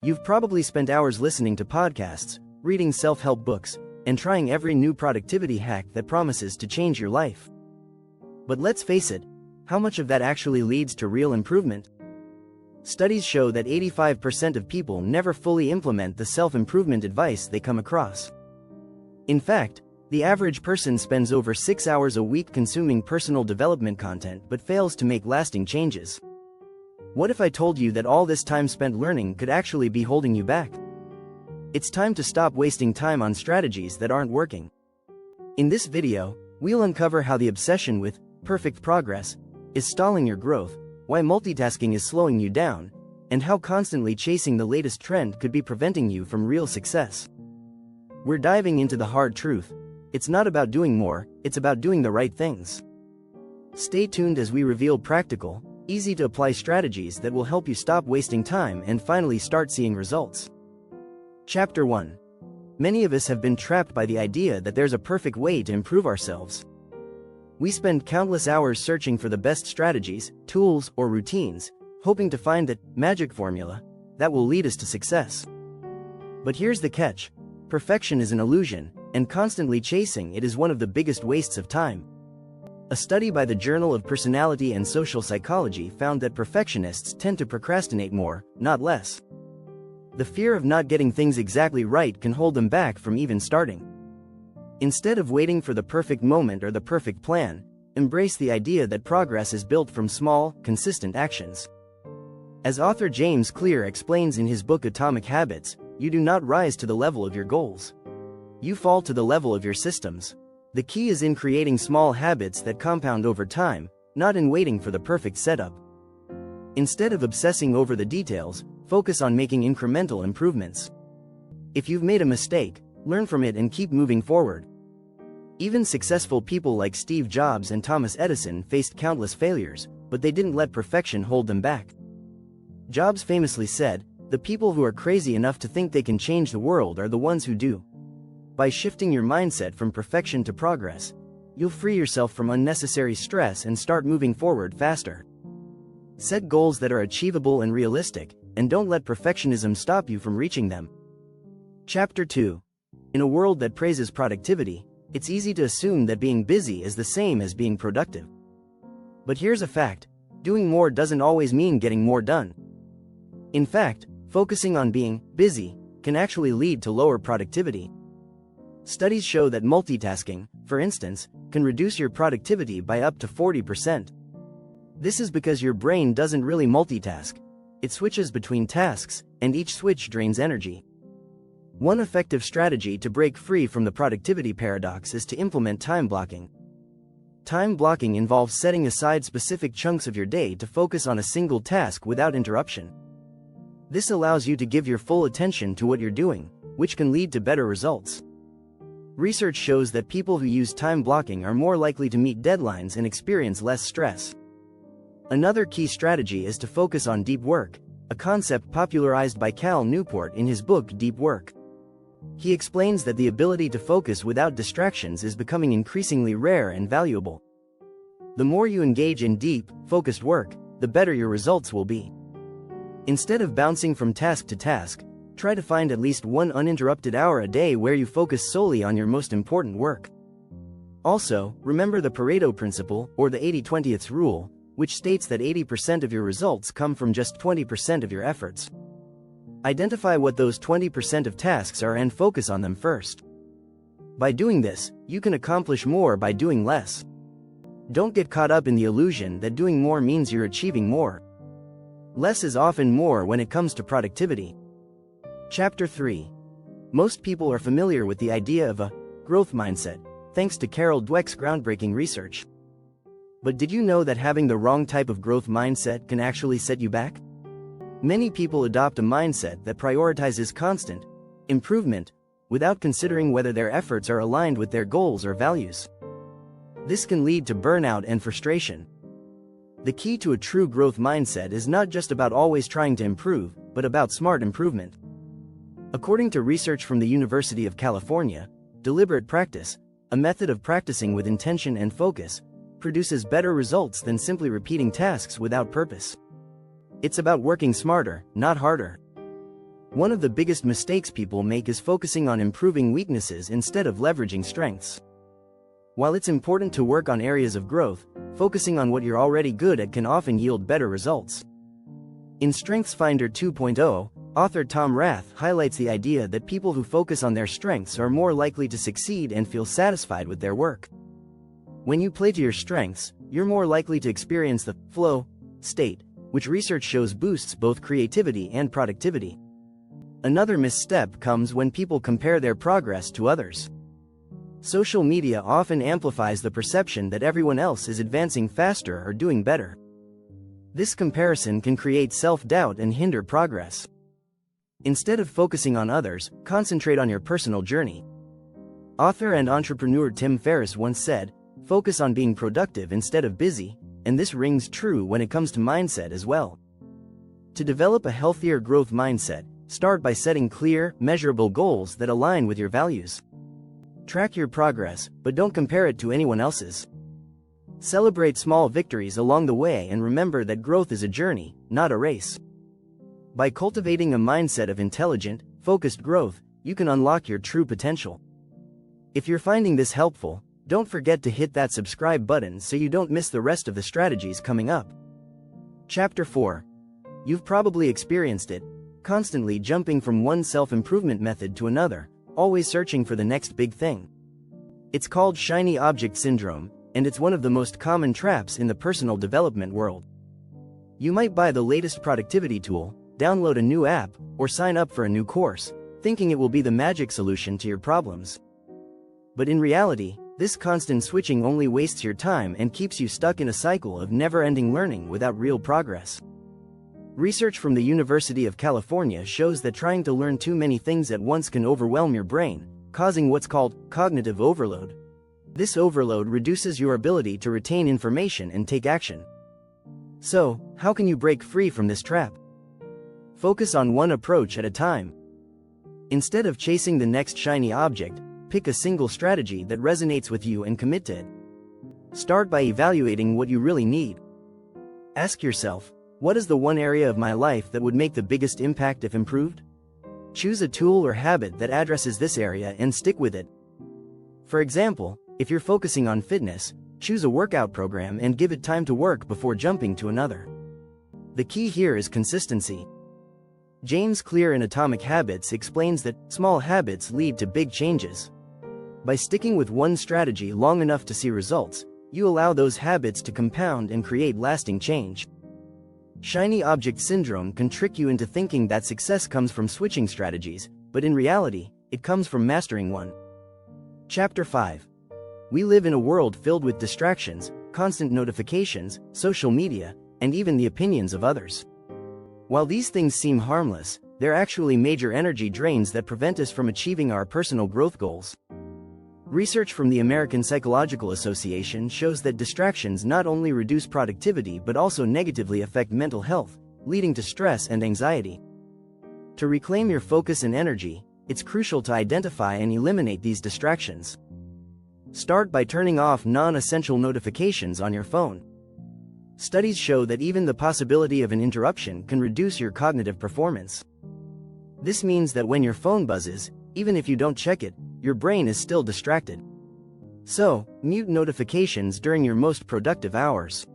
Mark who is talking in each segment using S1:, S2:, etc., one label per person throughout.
S1: You've probably spent hours listening to podcasts, reading self-help books, and trying every new productivity hack that promises to change your life. But let's face it, how much of that actually leads to real improvement? Studies show that 85% of people never fully implement the self-improvement advice they come across. In fact, the average person spends over 6 hours a week consuming personal development content but fails to make lasting changes. What if I told you that all this time spent learning could actually be holding you back? It's time to stop wasting time on strategies that aren't working. In this video, we'll uncover how the obsession with perfect progress is stalling your growth, why multitasking is slowing you down, and how constantly chasing the latest trend could be preventing you from real success. We're diving into the hard truth. It's not about doing more, it's about doing the right things. Stay tuned as we reveal practical, easy-to-apply strategies that will help you stop wasting time and finally start seeing results. Chapter 1. Many of us have been trapped by the idea that there's a perfect way to improve ourselves. We spend countless hours searching for the best strategies, tools, or routines, hoping to find that magic formula that will lead us to success. But here's the catch: perfection is an illusion, and constantly chasing it is one of the biggest wastes of time. A study by the Journal of Personality and Social Psychology found that perfectionists tend to procrastinate more, not less. The fear of not getting things exactly right can hold them back from even starting. Instead of waiting for the perfect moment or the perfect plan, embrace the idea that progress is built from small, consistent actions. As author James Clear explains in his book Atomic Habits, you do not rise to the level of your goals. You fall to the level of your systems. The key is in creating small habits that compound over time, not in waiting for the perfect setup. Instead of obsessing over the details, focus on making incremental improvements. If you've made a mistake, learn from it and keep moving forward. Even successful people like Steve Jobs and Thomas Edison faced countless failures, but they didn't let perfection hold them back. Jobs famously said, "The people who are crazy enough to think they can change the world are the ones who do." By shifting your mindset from perfection to progress, you'll free yourself from unnecessary stress and start moving forward faster. Set goals that are achievable and realistic, and don't let perfectionism stop you from reaching them. Chapter 2. In a world that praises productivity, it's easy to assume that being busy is the same as being productive. But here's a fact: doing more doesn't always mean getting more done. In fact, focusing on being busy can actually lead to lower productivity. Studies show that multitasking, for instance, can reduce your productivity by up to 40%. This is because your brain doesn't really multitask. It switches between tasks, and each switch drains energy. One effective strategy to break free from the productivity paradox is to implement time blocking. Time blocking involves setting aside specific chunks of your day to focus on a single task without interruption. This allows you to give your full attention to what you're doing, which can lead to better results. Research shows that people who use time blocking are more likely to meet deadlines and experience less stress. Another key strategy is to focus on deep work, a concept popularized by Cal Newport in his book Deep Work. He explains that the ability to focus without distractions is becoming increasingly rare and valuable. The more you engage in deep, focused work, the better your results will be. Instead of bouncing from task to task, try to find at least one uninterrupted hour a day where you focus solely on your most important work. Also, remember the Pareto principle, or the 80-20 rule, which states that 80% of your results come from just 20% of your efforts. Identify what those 20% of tasks are and focus on them first. By doing this, you can accomplish more by doing less. Don't get caught up in the illusion that doing more means you're achieving more. Less is often more when it comes to productivity. Chapter 3. Most people are familiar with the idea of a growth mindset, thanks to Carol Dweck's groundbreaking research. But did you know that having the wrong type of growth mindset can actually set you back? Many people adopt a mindset that prioritizes constant improvement without considering whether their efforts are aligned with their goals or values. This can lead to burnout and frustration. The key to a true growth mindset is not just about always trying to improve, but about smart improvement. According to research from the University of California, deliberate practice, a method of practicing with intention and focus, produces better results than simply repeating tasks without purpose. It's about working smarter, not harder. One of the biggest mistakes people make is focusing on improving weaknesses instead of leveraging strengths. While it's important to work on areas of growth, focusing on what you're already good at can often yield better results. In StrengthsFinder 2.0, author Tom Rath highlights the idea that people who focus on their strengths are more likely to succeed and feel satisfied with their work. When you play to your strengths, you're more likely to experience the flow state, which research shows boosts both creativity and productivity. Another misstep comes when people compare their progress to others. Social media often amplifies the perception that everyone else is advancing faster or doing better. This comparison can create self-doubt and hinder progress. Instead of focusing on others, concentrate on your personal journey. Author and entrepreneur Tim Ferriss once said, "Focus on being productive instead of busy," and this rings true when it comes to mindset as well. To develop a healthier growth mindset, start by setting clear, measurable goals that align with your values. Track your progress, but don't compare it to anyone else's. Celebrate small victories along the way and remember that growth is a journey, not a race. By cultivating a mindset of intelligent, focused growth, you can unlock your true potential. If you're finding this helpful, don't forget to hit that subscribe button so you don't miss the rest of the strategies coming up. Chapter 4. You've probably experienced it, constantly jumping from one self-improvement method to another, always searching for the next big thing. It's called shiny object syndrome, and it's one of the most common traps in the personal development world. You might buy the latest productivity tool, download a new app, or sign up for a new course, thinking it will be the magic solution to your problems. But in reality, this constant switching only wastes your time and keeps you stuck in a cycle of never-ending learning without real progress. Research from the University of California shows that trying to learn too many things at once can overwhelm your brain, causing what's called cognitive overload. This overload reduces your ability to retain information and take action. So, how can you break free from this trap? Focus on one approach at a time. Instead of chasing the next shiny object, pick a single strategy that resonates with you and commit to it. Start by evaluating what you really need. Ask yourself, what is the one area of my life that would make the biggest impact if improved? Choose a tool or habit that addresses this area and stick with it. For example, if you're focusing on fitness, choose a workout program and give it time to work before jumping to another. The key here is consistency. James Clear in Atomic Habits explains that small habits lead to big changes. By sticking with one strategy long enough to see results, you allow those habits to compound and create lasting change. Shiny object syndrome can trick you into thinking that success comes from switching strategies, but in reality, it comes from mastering one. Chapter 5. We live in a world filled with distractions, constant notifications, social media, and even the opinions of others. While these things seem harmless, they're actually major energy drains that prevent us from achieving our personal growth goals. Research from the American Psychological Association shows that distractions not only reduce productivity but also negatively affect mental health, leading to stress and anxiety. To reclaim your focus and energy, it's crucial to identify and eliminate these distractions. Start by turning off non-essential notifications on your phone. Studies show that even the possibility of an interruption can reduce your cognitive performance. This means that when your phone buzzes, even if you don't check it, your brain is still distracted. So, mute notifications during your most productive hours.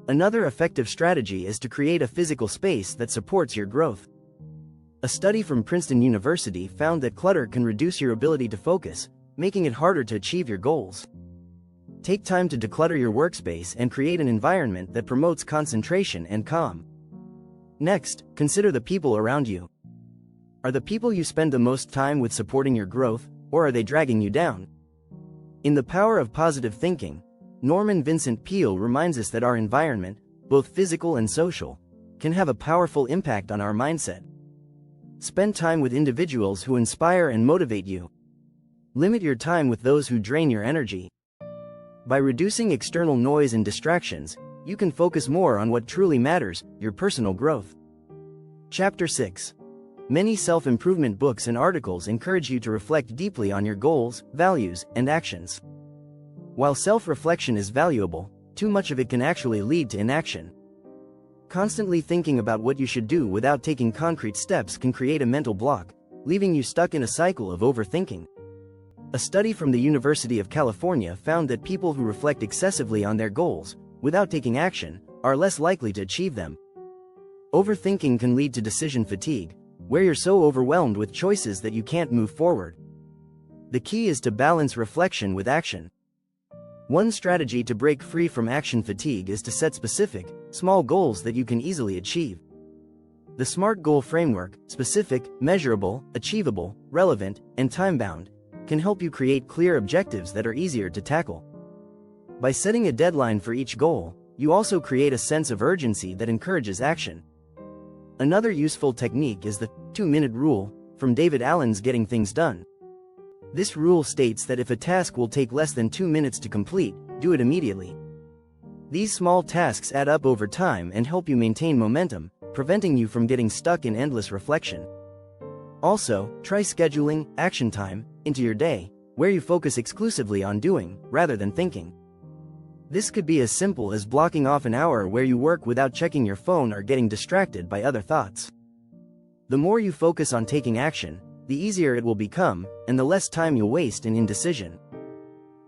S1: Another effective strategy is to create a physical space that supports your growth. A study from Princeton University found that clutter can reduce your ability to focus, making it harder to achieve your goals. Take time to declutter your workspace and create an environment that promotes concentration and calm. Next, consider the people around you. Are the people you spend the most time with supporting your growth, or are they dragging you down? In The Power of Positive Thinking, Norman Vincent Peale reminds us that our environment, both physical and social, can have a powerful impact on our mindset. Spend time with individuals who inspire and motivate you. Limit your time with those who drain your energy. By reducing external noise and distractions, you can focus more on what truly matters, your personal growth. Chapter 6. Many self-improvement books and articles encourage you to reflect deeply on your goals, values, and actions. While self-reflection is valuable, too much of it can actually lead to inaction. Constantly thinking about what you should do without taking concrete steps can create a mental block, leaving you stuck in a cycle of overthinking. A study from the University of California found that people who reflect excessively on their goals, without taking action, are less likely to achieve them. Overthinking can lead to decision fatigue, where you're so overwhelmed with choices that you can't move forward. The key is to balance reflection with action. One strategy to break free from action fatigue is to set specific, small goals that you can easily achieve. The SMART goal framework, specific, measurable, achievable, relevant, and time-bound, can help you create clear objectives that are easier to tackle. By setting a deadline for each goal, you also create a sense of urgency that encourages action. Another useful technique is the 2-minute rule, from David Allen's Getting Things Done. This rule states that if a task will take less than 2 minutes to complete, do it immediately. These small tasks add up over time and help you maintain momentum, preventing you from getting stuck in endless reflection. Also, try scheduling action time into your day, where you focus exclusively on doing, rather than thinking. This could be as simple as blocking off an hour where you work without checking your phone or getting distracted by other thoughts. The more you focus on taking action, the easier it will become, and the less time you'll waste in indecision.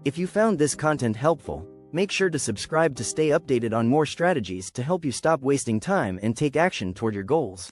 S1: If you found this content helpful, make sure to subscribe to stay updated on more strategies to help you stop wasting time and take action toward your goals.